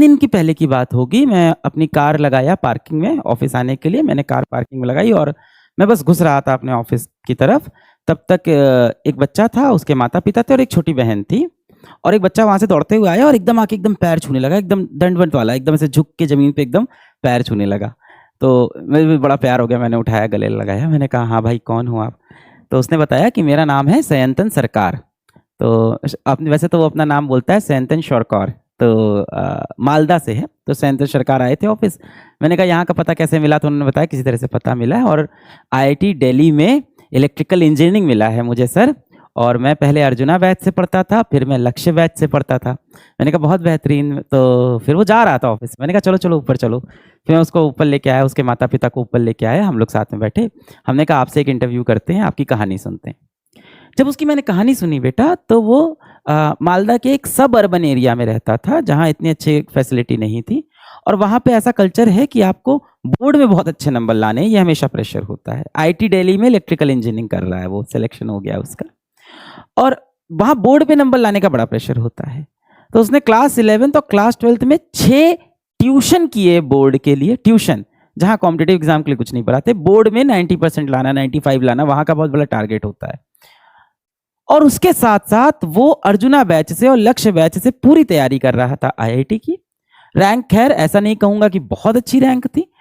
दिन की पहले की बात होगी, मैं अपनी कार लगाया पार्किंग में ऑफिस आने के लिए। मैंने कार पार्किंग में लगाई और मैं बस घुस रहा था अपने ऑफिस की तरफ। तब तक एक बच्चा था, उसके माता-पिता थे और एक छोटी बहन थी। और एक बच्चा वहाँ से दौड़ते हुए आया और एकदम आके एकदम पैर छूने लगा, एकदम दंडवत वाला, एकदम ऐसे झुक के ज़मीन पे एकदम पैर छूने लगा। तो मुझे भी बड़ा प्यार हो गया, मैंने उठाया, गले लगाया। मैंने कहा, "हाँ भाई, कौन हो आप?" तो उसने बताया कि मेरा नाम है सयंतन सरकार। तो आपने, वैसे तो वो अपना नाम बोलता है सयंतन शौरकौर, तो मालदा से है। तो सयंतन सरकार आए थे ऑफिस। मैंने कहा यहाँ का पता कैसे मिला? तो उन्होंने बताया किसी तरह से पता मिला है और आईआईटी दिल्ली में इलेक्ट्रिकल इंजीनियरिंग मिला है मुझे सर। और मैं पहले अर्जुना बैच से पढ़ता था, फिर मैं लक्ष्य बैच से पढ़ता था। मैंने कहा बहुत बेहतरीन। तो फिर वो जा रहा था ऑफिस, मैंने कहा चलो चलो ऊपर चलो। फिर मैं उसको ऊपर लेके आया, उसके माता पिता को ऊपर लेके आया, हम लोग साथ में बैठे। हमने कहा आपसे एक इंटरव्यू करते हैं, आपकी कहानी सुनते हैं। जब उसकी मैंने कहानी सुनी बेटा, तो वो मालदा के एक सब अर्बन एरिया में रहता था जहाँ इतनी अच्छी फैसिलिटी नहीं थी। और वहाँ पे ऐसा कल्चर है कि आपको बोर्ड में बहुत अच्छे नंबर लाने हैं, ये हमेशा प्रेशर होता है। आईआईटी दिल्ली में इलेक्ट्रिकल इंजीनियरिंग कर रहा है, वो सिलेक्शन हो गया उसका। और वहाँ बोर्ड पे नंबर लाने का बड़ा प्रेशर होता है। तो उसने क्लास 11 और क्लास 12 में 6 ट्यूशन किए बोर्ड के लिए। ट्यूशन जहाँ कॉम्पिटेटिव एग्जाम के लिए कुछ नहीं पढ़ाते, बोर्ड में 90% लाना, 95 लाना वहाँ का बहुत बड़ा टारगेट होता है। और उसके साथ साथ वो अर्जुना बैच से और लक्ष्य बैच से पूरी तैयारी कर रहा था आईआईटी की। रैंक खैर ऐसा नहीं कहूंगा कि बहुत अच्छी रैंक थी,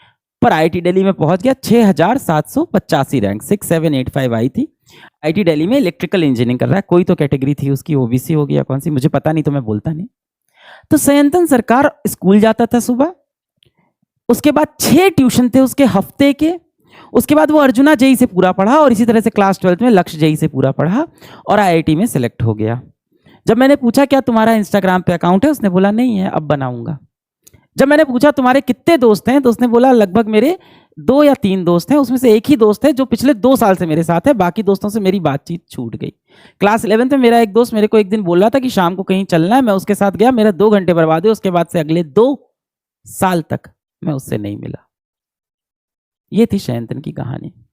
पर आईआईटी दिल्ली में पहुंच गया। 6785 रैंक 6785 आई थी। आईआईटी दिल्ली में इलेक्ट्रिकल इंजीनियरिंग कर रहा है। कोई तो कैटेगरी थी उसकी, ओबीसी हो गया, कौन सी मुझे पता नहीं, तो मैं बोलता नहीं। तो सयंतन सरकार स्कूल जाता था सुबह, उसके बाद 6 ट्यूशन थे उसके हफ्ते के। उसके बाद वो अर्जुना जेई से पूरा पढ़ा और इसी तरह से क्लास 12 में लक्ष्य जेई से पूरा पढ़ा और आईआईटी में सिलेक्ट हो गया। जब मैंने पूछा क्या तुम्हारा इंस्टाग्राम पे अकाउंट है, उसने बोला नहीं है, अब बनाऊंगा। जब मैंने पूछा तुम्हारे कितने दोस्त हैं, तो उसने बोला लगभग मेरे 2 या 3 दोस्त हैं, उसमें से एक ही दोस्त है जो पिछले 2 साल से मेरे साथ है, बाकी दोस्तों से मेरी बातचीत छूट गई। क्लास 11 में मेरा एक दोस्त मेरे को एक दिन बोल रहा था कि शाम को कहीं चलना है, मैं उसके साथ गया, मेरा 2 घंटे बर्बाद हुए। उसके बाद से अगले 2 साल तक मैं उससे नहीं मिला। ये थी सयंतन की कहानी।